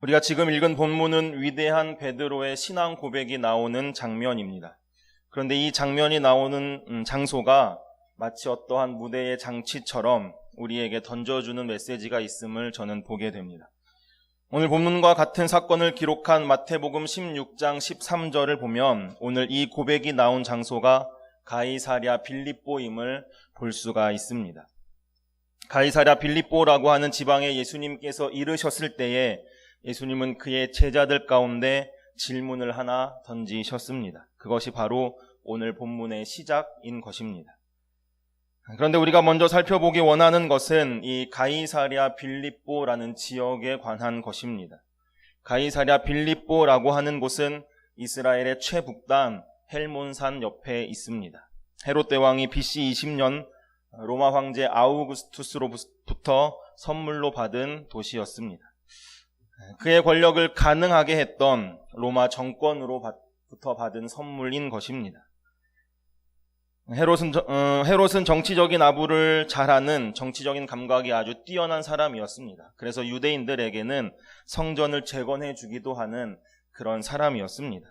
우리가 지금 읽은 본문은 위대한 베드로의 신앙 고백이 나오는 장면입니다. 그런데 이 장면이 나오는 장소가 마치 어떠한 무대의 장치처럼 우리에게 던져주는 메시지가 있음을 저는 보게 됩니다. 오늘 본문과 같은 사건을 기록한 마태복음 16장 13절을 보면 오늘 이 고백이 나온 장소가 가이사랴 빌립보임을 볼 수가 있습니다. 가이사랴 빌립보라고 하는 지방에 예수님께서 이르셨을 때에 예수님은 그의 제자들 가운데 질문을 하나 던지셨습니다. 그것이 바로 오늘 본문의 시작인 것입니다. 그런데 우리가 먼저 살펴보기 원하는 것은 이 가이사랴 빌립보라는 지역에 관한 것입니다. 가이사랴 빌립보라고 하는 곳은 이스라엘의 최북단 헬몬산 옆에 있습니다. 헤롯 대왕이 BC 20년 로마 황제 아우구스투스로부터 선물로 받은 도시였습니다. 그의 권력을 가능하게 했던 로마 정권으로부터 받은 선물인 것입니다. 헤롯은 정치적인 아부를 잘하는 정치적인 감각이 아주 뛰어난 사람이었습니다. 그래서 유대인들에게는 성전을 재건해 주기도 하는 그런 사람이었습니다.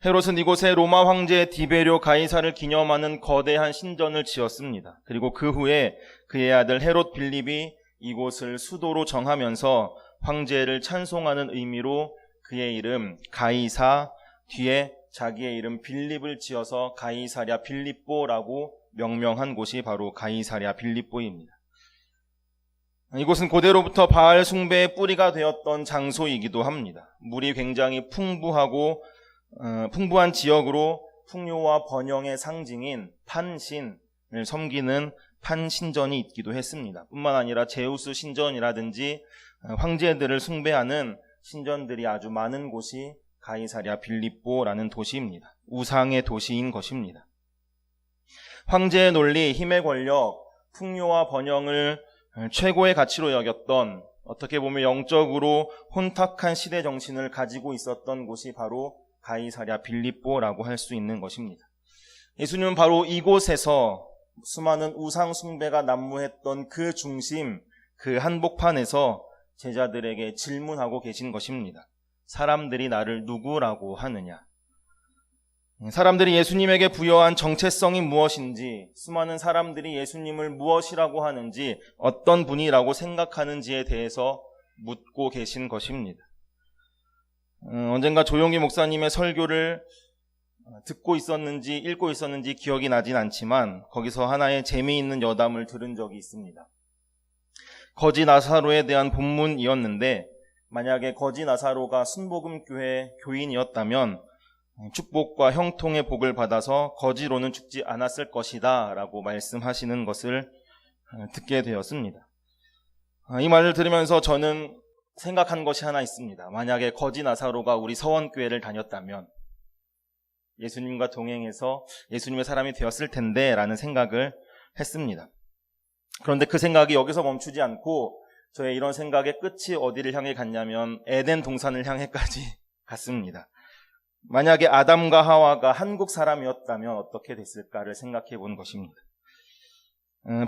헤롯은 이곳에 로마 황제 디베료 가이사를 기념하는 거대한 신전을 지었습니다. 그리고 그 후에 그의 아들 헤롯 빌립이 이곳을 수도로 정하면서 황제를 찬송하는 의미로 그의 이름 가이사 뒤에 자기의 이름 빌립을 지어서 가이사랴 빌립보라고 명명한 곳이 바로 가이사랴 빌립보입니다. 이곳은 고대로부터 바알 숭배의 뿌리가 되었던 장소이기도 합니다. 물이 굉장히 풍부한 지역으로 풍요와 번영의 상징인 판신을 섬기는 판신전이 있기도 했습니다. 뿐만 아니라 제우스 신전이라든지 황제들을 숭배하는 신전들이 아주 많은 곳이 가이사랴 빌립보라는 도시입니다. 우상의 도시인 것입니다. 황제의 논리, 힘의 권력, 풍요와 번영을 최고의 가치로 여겼던, 어떻게 보면 영적으로 혼탁한 시대 정신을 가지고 있었던 곳이 바로 가이사랴 빌립보라고 할 수 있는 것입니다. 예수님은 바로 이곳에서 수많은 우상 숭배가 난무했던 그 중심, 그 한복판에서 제자들에게 질문하고 계신 것입니다. 사람들이 나를 누구라고 하느냐? 사람들이 예수님에게 부여한 정체성이 무엇인지, 수많은 사람들이 예수님을 무엇이라고 하는지, 어떤 분이라고 생각하는지에 대해서 묻고 계신 것입니다. 언젠가 조용기 목사님의 설교를 듣고 있었는지 읽고 있었는지 기억이 나진 않지만 거기서 하나의 재미있는 여담을 들은 적이 있습니다. 거지 나사로에 대한 본문이었는데, 만약에 거지 나사로가 순복음교회 교인이었다면 축복과 형통의 복을 받아서 거지로는 죽지 않았을 것이다 라고 말씀하시는 것을 듣게 되었습니다. 이 말을 들으면서 저는 생각한 것이 하나 있습니다. 만약에 거지 나사로가 우리 서원교회를 다녔다면 예수님과 동행해서 예수님의 사람이 되었을 텐데 라는 생각을 했습니다. 그런데 그 생각이 여기서 멈추지 않고 저의 이런 생각의 끝이 어디를 향해 갔냐면 에덴 동산을 향해까지 갔습니다. 만약에 아담과 하와가 한국 사람이었다면 어떻게 됐을까를 생각해 본 것입니다.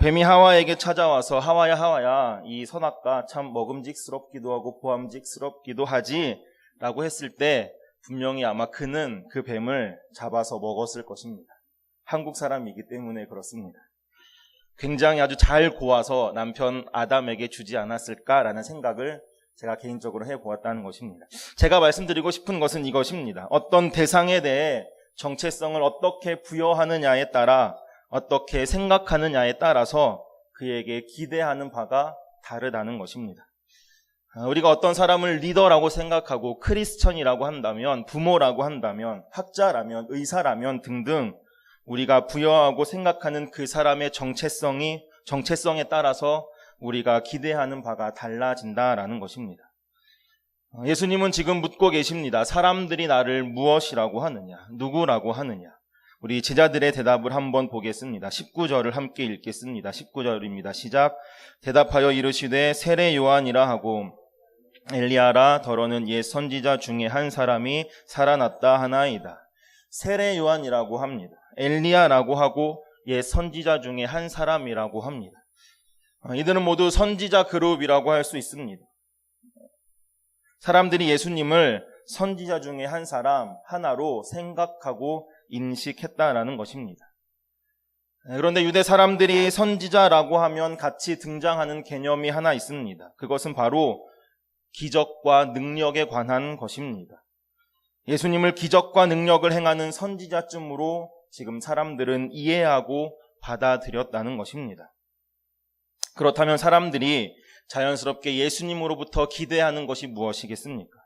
뱀이 하와에게 찾아와서 하와야 이 선악과 참 먹음직스럽기도 하고 보암직스럽기도 하지 라고 했을 때 분명히 아마 그는 그 뱀을 잡아서 먹었을 것입니다. 한국 사람이기 때문에 그렇습니다. 굉장히 아주 잘 고아서 남편 아담에게 주지 않았을까라는 생각을 제가 개인적으로 해보았다는 것입니다. 제가 말씀드리고 싶은 것은 이것입니다. 어떤 대상에 대해 정체성을 어떻게 부여하느냐에 따라, 어떻게 생각하느냐에 따라서 그에게 기대하는 바가 다르다는 것입니다. 우리가 어떤 사람을 리더라고 생각하고 크리스천이라고 한다면, 부모라고 한다면, 학자라면, 의사라면 등등 우리가 부여하고 생각하는 그 사람의 정체성에 따라서 우리가 기대하는 바가 달라진다라는 것입니다. 예수님은 지금 묻고 계십니다. 사람들이 나를 무엇이라고 하느냐? 누구라고 하느냐? 우리 제자들의 대답을 한번 보겠습니다. 19절을 함께 읽겠습니다. 19절입니다. 시작. 대답하여 이르시되 세례 요한이라 하고 엘리야라 더러는 옛 선지자 중에 한 사람이 살아났다 하나이다. 세례 요한이라고 합니다. 엘리야라고 하고 옛 선지자 중에 한 사람이라고 합니다. 이들은 모두 선지자 그룹이라고 할 수 있습니다. 사람들이 예수님을 선지자 중에 한 사람 하나로 생각하고 인식했다라는 것입니다. 그런데 유대 사람들이 선지자라고 하면 같이 등장하는 개념이 하나 있습니다. 그것은 바로 기적과 능력에 관한 것입니다. 예수님을 기적과 능력을 행하는 선지자쯤으로 지금 사람들은 이해하고 받아들였다는 것입니다. 그렇다면 사람들이 자연스럽게 예수님으로부터 기대하는 것이 무엇이겠습니까?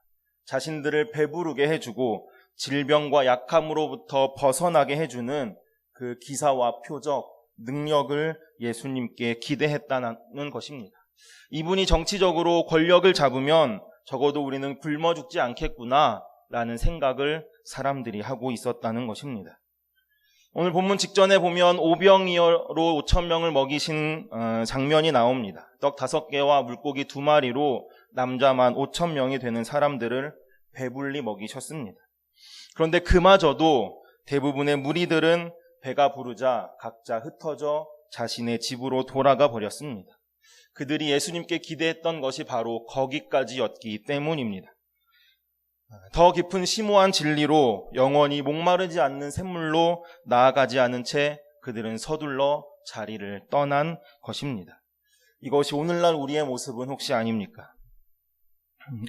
자신들을 배부르게 해주고 질병과 약함으로부터 벗어나게 해주는 그 기사와 표적, 능력을 예수님께 기대했다는 것입니다. 이분이 정치적으로 권력을 잡으면 적어도 우리는 굶어 죽지 않겠구나 라는 생각을 사람들이 하고 있었다는 것입니다. 오늘 본문 직전에 보면 오병이어로 5,000명을 먹이신 장면이 나옵니다. 떡 5개와 물고기 2마리로 남자만 5,000명이 되는 사람들을 배불리 먹이셨습니다. 그런데 그마저도 대부분의 무리들은 배가 부르자 각자 흩어져 자신의 집으로 돌아가 버렸습니다. 그들이 예수님께 기대했던 것이 바로 거기까지였기 때문입니다. 더 깊은 심오한 진리로 영원히 목마르지 않는 샘물로 나아가지 않은 채 그들은 서둘러 자리를 떠난 것입니다. 이것이 오늘날 우리의 모습은 혹시 아닙니까?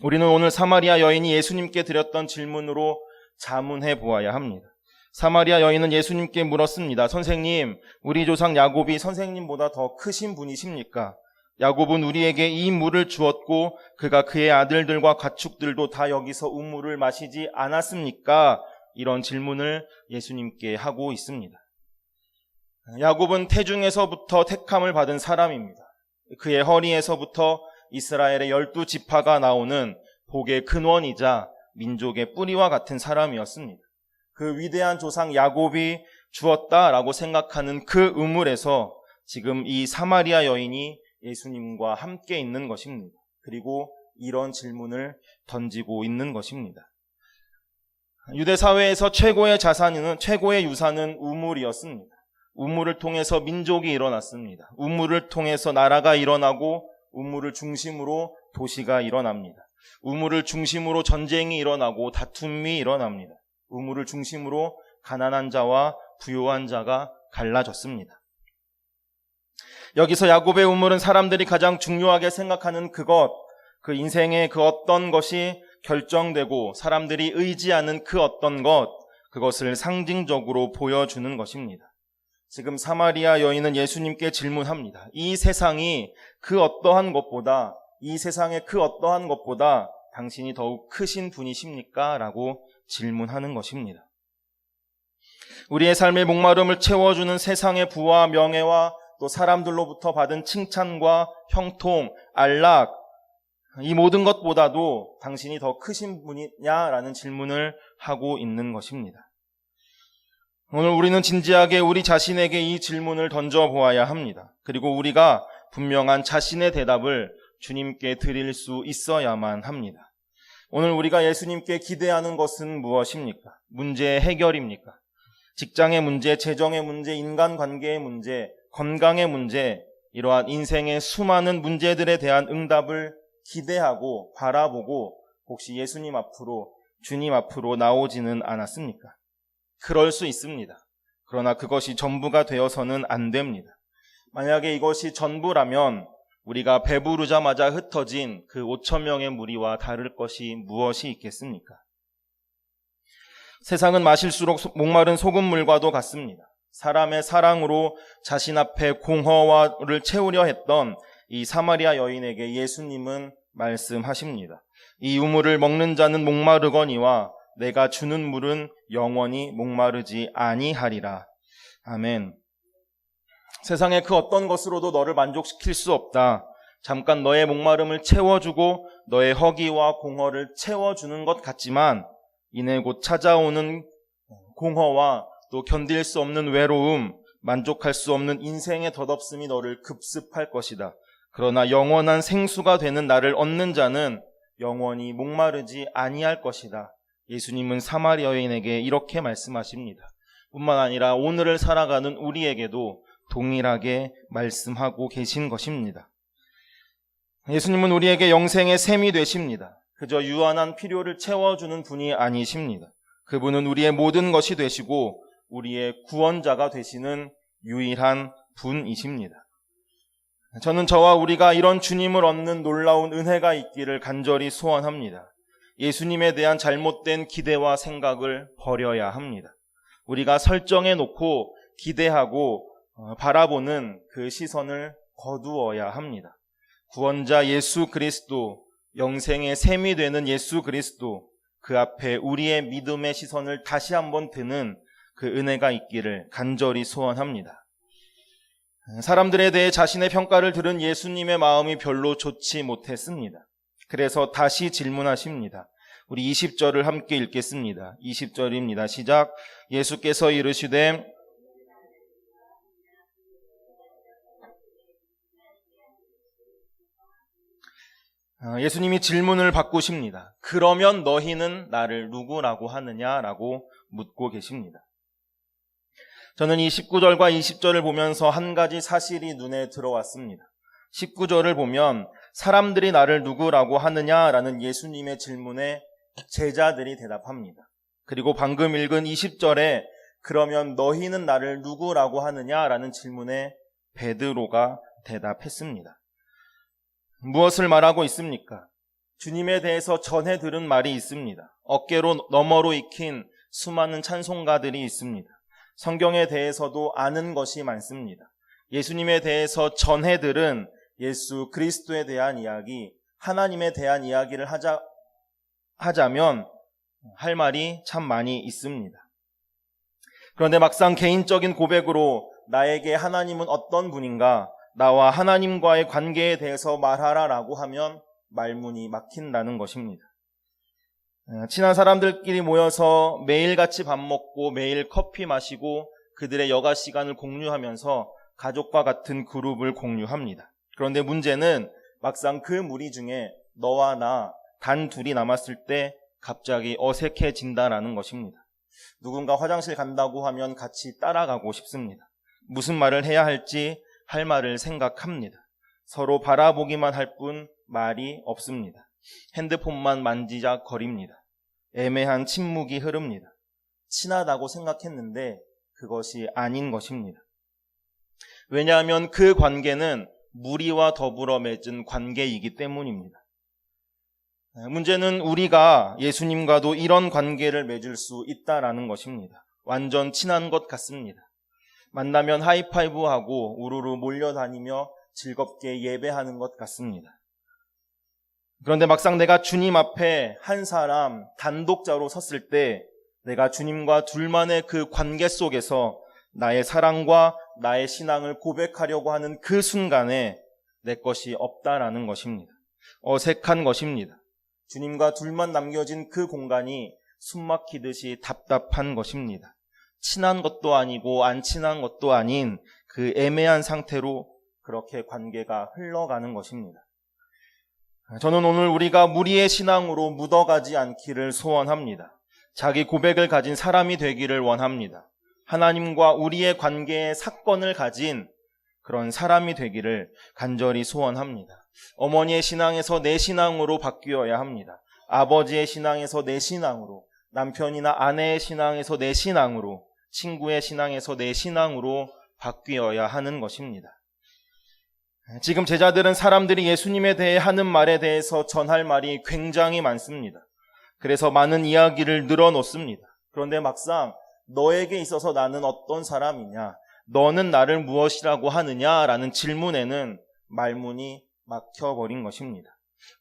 우리는 오늘 사마리아 여인이 예수님께 드렸던 질문으로 자문해 보아야 합니다. 사마리아 여인은 예수님께 물었습니다. 선생님, 우리 조상 야곱이 선생님보다 더 크신 분이십니까? 야곱은 우리에게 이 물을 주었고 그가 그의 아들들과 가축들도 다 여기서 우물을 마시지 않았습니까? 이런 질문을 예수님께 하고 있습니다. 야곱은 태중에서부터 택함을 받은 사람입니다. 그의 허리에서부터 이스라엘의 12지파가 나오는 복의 근원이자 민족의 뿌리와 같은 사람이었습니다. 그 위대한 조상 야곱이 주었다라고 생각하는 그 우물에서 지금 이 사마리아 여인이 예수님과 함께 있는 것입니다. 그리고 이런 질문을 던지고 있는 것입니다. 유대 사회에서 최고의 유산은 우물이었습니다. 우물을 통해서 민족이 일어났습니다. 우물을 통해서 나라가 일어나고 우물을 중심으로 도시가 일어납니다. 우물을 중심으로 전쟁이 일어나고 다툼이 일어납니다. 우물을 중심으로 가난한 자와 부유한 자가 갈라졌습니다. 여기서 야곱의 우물은 사람들이 가장 중요하게 생각하는 그 인생의 그 어떤 것이 결정되고 사람들이 의지하는 그 어떤 그것을 상징적으로 보여주는 것입니다. 지금 사마리아 여인은 예수님께 질문합니다. 이 세상의 그 어떠한 것보다 당신이 더욱 크신 분이십니까? 라고 질문하는 것입니다. 우리의 삶의 목마름을 채워주는 세상의 부와 명예와 또 사람들로부터 받은 칭찬과 형통, 안락, 이 모든 것보다도 당신이 더 크신 분이냐라는 질문을 하고 있는 것입니다. 오늘 우리는 진지하게 우리 자신에게 이 질문을 던져보아야 합니다. 그리고 우리가 분명한 자신의 대답을 주님께 드릴 수 있어야만 합니다. 오늘 우리가 예수님께 기대하는 것은 무엇입니까? 문제의 해결입니까? 직장의 문제, 재정의 문제, 인간관계의 문제, 건강의 문제, 이러한 인생의 수많은 문제들에 대한 응답을 기대하고 바라보고 혹시 예수님 앞으로, 주님 앞으로 나오지는 않았습니까? 그럴 수 있습니다. 그러나 그것이 전부가 되어서는 안 됩니다. 만약에 이것이 전부라면 우리가 배부르자마자 흩어진 그 5,000명의 무리와 다를 것이 무엇이 있겠습니까? 세상은 마실수록 목마른 소금물과도 같습니다. 사람의 사랑으로 자신 앞에 공허를 채우려 했던 이 사마리아 여인에게 예수님은 말씀하십니다. 이 우물을 먹는 자는 목마르거니와 내가 주는 물은 영원히 목마르지 아니하리라. 아멘. 세상의 그 어떤 것으로도 너를 만족시킬 수 없다. 잠깐 너의 목마름을 채워주고 너의 허기와 공허를 채워주는 것 같지만 이내 곧 찾아오는 공허와 또 견딜 수 없는 외로움, 만족할 수 없는 인생의 덧없음이 너를 급습할 것이다. 그러나 영원한 생수가 되는 나를 얻는 자는 영원히 목마르지 아니할 것이다. 예수님은 사마리아 여인에게 이렇게 말씀하십니다. 뿐만 아니라 오늘을 살아가는 우리에게도 동일하게 말씀하고 계신 것입니다. 예수님은 우리에게 영생의 샘이 되십니다. 그저 유한한 필요를 채워주는 분이 아니십니다. 그분은 우리의 모든 것이 되시고 우리의 구원자가 되시는 유일한 분이십니다. 저는 저와 우리가 이런 주님을 얻는 놀라운 은혜가 있기를 간절히 소원합니다. 예수님에 대한 잘못된 기대와 생각을 버려야 합니다. 우리가 설정해 놓고 기대하고 바라보는 그 시선을 거두어야 합니다. 구원자 예수 그리스도, 영생의 셈이 되는 예수 그리스도, 그 앞에 우리의 믿음의 시선을 다시 한번 드는 그 은혜가 있기를 간절히 소원합니다. 사람들에 대해 자신의 평가를 들은 예수님의 마음이 별로 좋지 못했습니다. 그래서 다시 질문하십니다. 우리 20절을 함께 읽겠습니다. 20절입니다. 시작. 예수께서 이르시되 예수님이 질문을 바꾸십니다. 그러면 너희는 나를 누구라고 하느냐라고 묻고 계십니다. 저는 이 19절과 20절을 보면서 한 가지 사실이 눈에 들어왔습니다. 19절을 보면 사람들이 나를 누구라고 하느냐라는 예수님의 질문에 제자들이 대답합니다. 그리고 방금 읽은 20절에 그러면 너희는 나를 누구라고 하느냐라는 질문에 베드로가 대답했습니다. 무엇을 말하고 있습니까? 주님에 대해서 전해 들은 말이 있습니다. 어깨로 너머로 익힌 수많은 찬송가들이 있습니다. 성경에 대해서도 아는 것이 많습니다. 예수님에 대해서 전해 들은 예수 그리스도에 대한 이야기, 하나님에 대한 이야기를 하자면 할 말이 참 많이 있습니다. 그런데 막상 개인적인 고백으로 나에게 하나님은 어떤 분인가, 나와 하나님과의 관계에 대해서 말하라라고 하면 말문이 막힌다는 것입니다. 친한 사람들끼리 모여서 매일 같이 밥 먹고 매일 커피 마시고 그들의 여가 시간을 공유하면서 가족과 같은 그룹을 공유합니다. 그런데 문제는 막상 그 무리 중에 너와 나 단 둘이 남았을 때 갑자기 어색해진다라는 것입니다. 누군가 화장실 간다고 하면 같이 따라가고 싶습니다. 무슨 말을 해야 할지 할 말을 생각합니다. 서로 바라보기만 할 뿐 말이 없습니다. 핸드폰만 만지작거립니다. 애매한 침묵이 흐릅니다. 친하다고 생각했는데 그것이 아닌 것입니다. 왜냐하면 그 관계는 무리와 더불어 맺은 관계이기 때문입니다. 문제는 우리가 예수님과도 이런 관계를 맺을 수 있다라는 것입니다. 완전 친한 것 같습니다. 만나면 하이파이브하고 우르르 몰려다니며 즐겁게 예배하는 것 같습니다. 그런데 막상 내가 주님 앞에 한 사람 단독자로 섰을 때 내가 주님과 둘만의 그 관계 속에서 나의 사랑과 나의 신앙을 고백하려고 하는 그 순간에 내 것이 없다라는 것입니다. 어색한 것입니다. 주님과 둘만 남겨진 그 공간이 숨막히듯이 답답한 것입니다. 친한 것도 아니고 안 친한 것도 아닌 그 애매한 상태로 그렇게 관계가 흘러가는 것입니다. 저는 오늘 우리가 무리의 신앙으로 묻어가지 않기를 소원합니다. 자기 고백을 가진 사람이 되기를 원합니다. 하나님과 우리의 관계에 사건을 가진 그런 사람이 되기를 간절히 소원합니다. 어머니의 신앙에서 내 신앙으로 바뀌어야 합니다. 아버지의 신앙에서 내 신앙으로, 남편이나 아내의 신앙에서 내 신앙으로, 친구의 신앙에서 내 신앙으로 바뀌어야 하는 것입니다. 지금 제자들은 사람들이 예수님에 대해 하는 말에 대해서 전할 말이 굉장히 많습니다. 그래서 많은 이야기를 늘어놓습니다. 그런데 막상 너에게 있어서 나는 어떤 사람이냐, 너는 나를 무엇이라고 하느냐라는 질문에는 말문이 막혀버린 것입니다.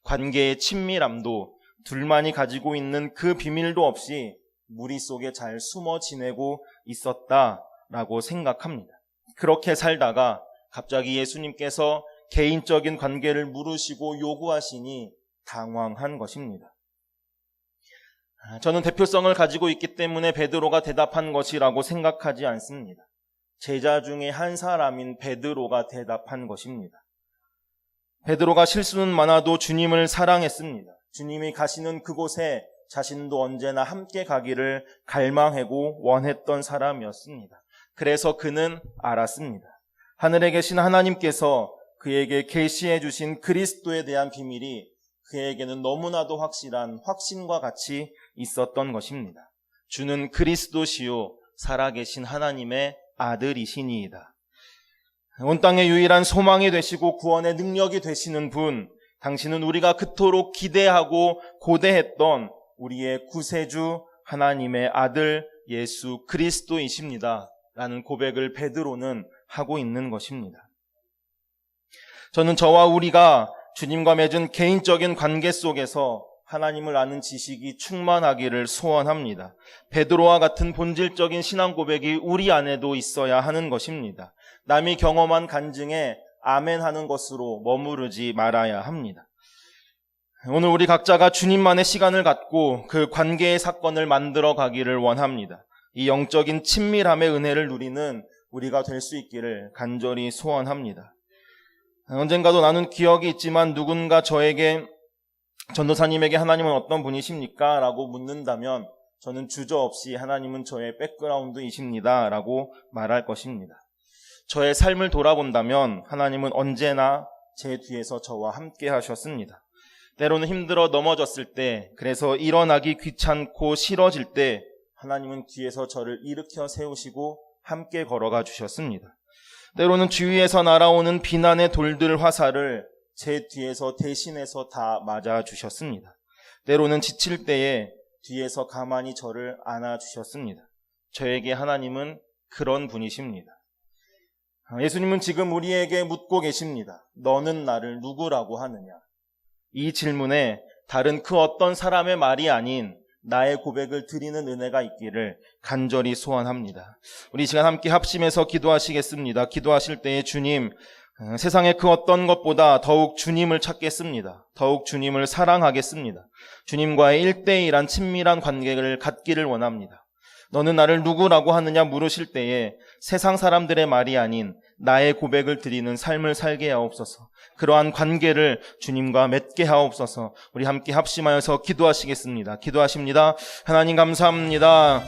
관계의 친밀함도 둘만이 가지고 있는 그 비밀도 없이 무리 속에 잘 숨어 지내고 있었다라고 생각합니다. 그렇게 살다가 갑자기 예수님께서 개인적인 관계를 물으시고 요구하시니 당황한 것입니다. 저는 대표성을 가지고 있기 때문에 베드로가 대답한 것이라고 생각하지 않습니다. 제자 중에 한 사람인 베드로가 대답한 것입니다. 베드로가 실수는 많아도 주님을 사랑했습니다. 주님이 가시는 그곳에 자신도 언제나 함께 가기를 갈망하고 원했던 사람이었습니다. 그래서 그는 알았습니다. 하늘에 계신 하나님께서 그에게 계시해 주신 그리스도에 대한 비밀이 그에게는 너무나도 확실한 확신과 같이 있었던 것입니다. 주는 그리스도시요 살아계신 하나님의 아들이시니이다. 온 땅의 유일한 소망이 되시고 구원의 능력이 되시는 분, 당신은 우리가 그토록 기대하고 고대했던 우리의 구세주 하나님의 아들 예수 그리스도이십니다. 라는 고백을 베드로는 하고 있는 것입니다. 저는 저와 우리가 주님과 맺은 개인적인 관계 속에서 하나님을 아는 지식이 충만하기를 소원합니다. 베드로와 같은 본질적인 신앙 고백이 우리 안에도 있어야 하는 것입니다. 남이 경험한 간증에 아멘하는 것으로 머무르지 말아야 합니다. 오늘 우리 각자가 주님만의 시간을 갖고 그 관계의 사건을 만들어 가기를 원합니다. 이 영적인 친밀함의 은혜를 누리는 우리가 될 수 있기를 간절히 소원합니다. 언젠가도 나눈 기억이 있지만 누군가 저에게 전도사님에게 하나님은 어떤 분이십니까? 라고 묻는다면 저는 주저없이 하나님은 저의 백그라운드이십니다. 라고 말할 것입니다. 저의 삶을 돌아본다면 하나님은 언제나 제 뒤에서 저와 함께 하셨습니다. 때로는 힘들어 넘어졌을 때, 그래서 일어나기 귀찮고 싫어질 때 하나님은 뒤에서 저를 일으켜 세우시고 함께 걸어가 주셨습니다. 때로는 주위에서 날아오는 비난의 돌들 화살을 제 뒤에서 대신해서 다 맞아 주셨습니다. 때로는 지칠 때에 뒤에서 가만히 저를 안아 주셨습니다. 저에게 하나님은 그런 분이십니다. 예수님은 지금 우리에게 묻고 계십니다. 너는 나를 누구라고 하느냐? 이 질문에 다른 그 어떤 사람의 말이 아닌 나의 고백을 드리는 은혜가 있기를 간절히 소원합니다. 우리 이 시간 함께 합심해서 기도하시겠습니다. 기도하실 때에 주님, 세상의 그 어떤 것보다 더욱 주님을 찾겠습니다. 더욱 주님을 사랑하겠습니다. 주님과의 1대1한 친밀한 관계를 갖기를 원합니다. 너는 나를 누구라고 하느냐 물으실 때에 세상 사람들의 말이 아닌 나의 고백을 드리는 삶을 살게 하옵소서. 그러한 관계를 주님과 맺게 하옵소서. 우리 함께 합심하여서 기도하시겠습니다. 기도하십니다. 하나님 감사합니다.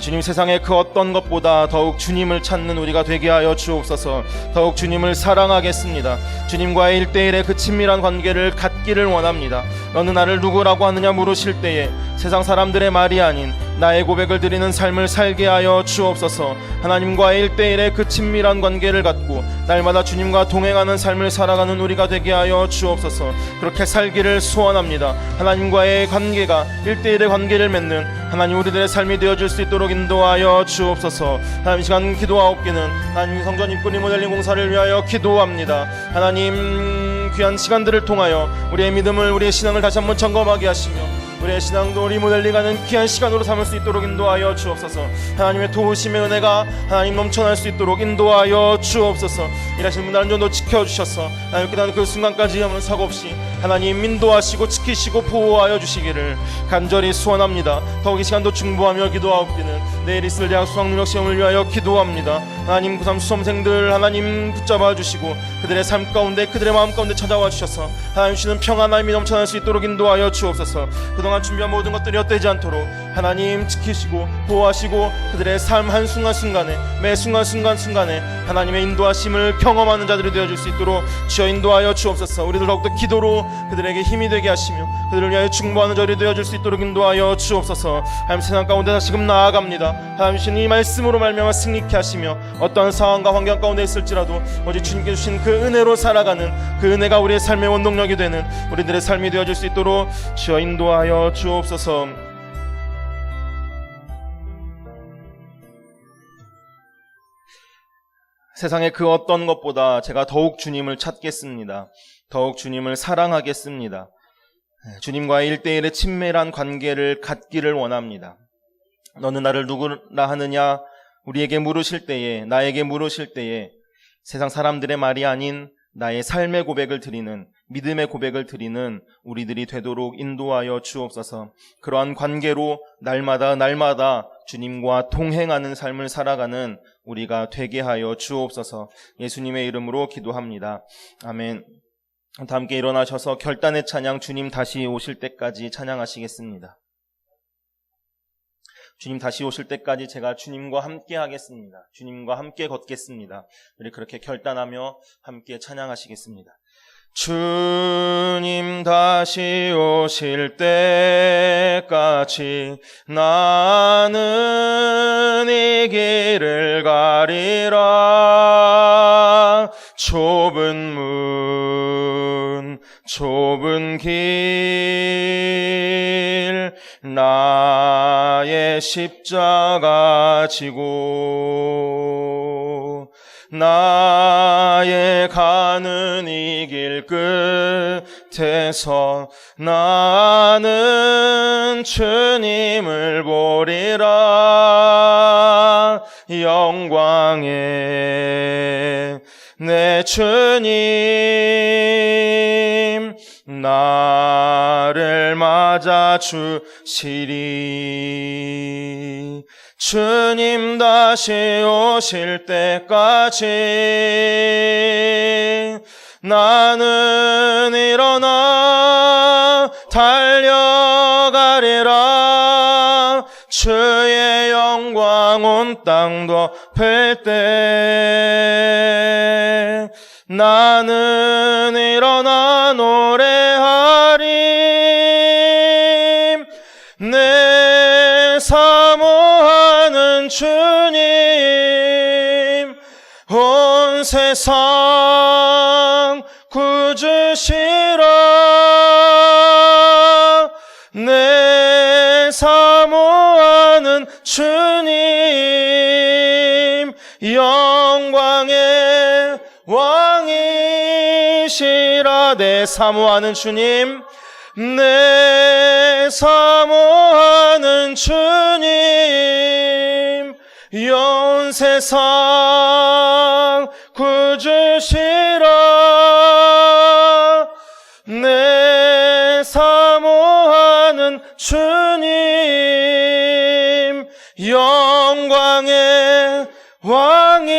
주님, 세상의 그 어떤 것보다 더욱 주님을 찾는 우리가 되게 하여 주옵소서. 더욱 주님을 사랑하겠습니다. 주님과의 1대1의 그 친밀한 관계를 갖기를 원합니다. 너는 나를 누구라고 하느냐 물으실 때에 세상 사람들의 말이 아닌 나의 고백을 드리는 삶을 살게 하여 주옵소서. 하나님과의 1대1의 그 친밀한 관계를 갖고 날마다 주님과 동행하는 삶을 살아가는 우리가 되게 하여 주옵소서. 그렇게 살기를 소원합니다. 하나님과의 관계가 1대1의 관계를 맺는 하나님 우리들의 삶이 되어줄 수 있도록 인도하여 주옵소서. 하나님, 이 시간 기도하옵기는 하나님 성전 입구 리모델링 공사를 위하여 기도합니다. 하나님, 귀한 시간들을 통하여 우리의 믿음을, 우리의 신앙을 다시 한번 점검하게 하시며 우리의 신앙도 리모델링하는 귀한 시간으로 삼을 수 있도록 인도하여 주옵소서. 하나님의 도우심의 은혜가 하나님 넘쳐날 수 있도록 인도하여 주옵소서. 일하시는 분들 안전도 지켜주셔서 하나님 끝나는 그 순간까지 아무 사고 없이 하나님 인도하시고 지키시고 보호하여 주시기를 간절히 소원합니다. 더욱 이 시간도 중보하며 기도하옵기는 내일 있을 대학 수학능력시험을 위하여 기도합니다. 하나님 고3 수험생들 하나님 붙잡아 주시고 그들의 삶 가운데 그들의 마음 가운데 찾아와 주셔서 하나님 주시는 평안함이 넘쳐날 수 있도록 인도하여 주옵소서. 그동안 준비한 모든 것들이 헛되지 않도록 하나님 지키시고 보호하시고 그들의 삶 한순간순간에 매 순간순간순간에 하나님의 인도하심을 경험하는 자들이 되어줄 수 있도록 주여 인도하여 주옵소서. 우리들 더욱더 기도로 그들에게 힘이 되게 하시며 그들을 위하여 중보하는 자들이 되어줄 수 있도록 인도하여 주옵소서. 하나님 세상 가운데 다시금 나아갑니다. 하나님 주신 이 말씀으로 말미암아 승리케 하시며 어떠한 상황과 환경 가운데 있을지라도 오직 주님께 주신 그 은혜로 살아가는 그 은혜가 우리의 삶의 원동력이 되는 우리들의 삶이 되어줄 수 있도록 주여 인도하여 주옵소서. 세상의 그 어떤 것보다 제가 더욱 주님을 찾겠습니다. 더욱 주님을 사랑하겠습니다. 주님과의 1대1의 친밀한 관계를 갖기를 원합니다. 너는 나를 누구라 하느냐 우리에게 물으실 때에, 나에게 물으실 때에 세상 사람들의 말이 아닌 나의 삶의 고백을 드리는, 믿음의 고백을 드리는 우리들이 되도록 인도하여 주옵소서. 그러한 관계로 날마다 주님과 동행하는 삶을 살아가는 우리가 되게 하여 주옵소서. 예수님의 이름으로 기도합니다. 아멘. 다 함께 일어나셔서 결단의 찬양, 주님 다시 오실 때까지 찬양하시겠습니다. 주님 다시 오실 때까지 제가 주님과 함께 하겠습니다. 주님과 함께 걷겠습니다. 우리 그렇게 결단하며 함께 찬양하시겠습니다. 주님 다시 오실 때까지 나는 이 길을 가리라. 좁은 문, 좁은 길, 나의 십자가 지고 나의 가는 이 길 끝에서 나는 주님을 보리라. 영광의 내 주님 나를 맞아 주시리. 주님 다시 오실 때까지 나는 일어나 달려가리라. 주의 영광 온 땅 덮을 때 나는 일어나 노래하리. 내 사모하는 주님 온 세상 구주시라. 내 사모하는 주님 영광의 왕이시라. 내 사모하는 주님, 내 사모하는 주님 온 세상 구주시라. 내 사모하는 주님 영광의 왕이시라.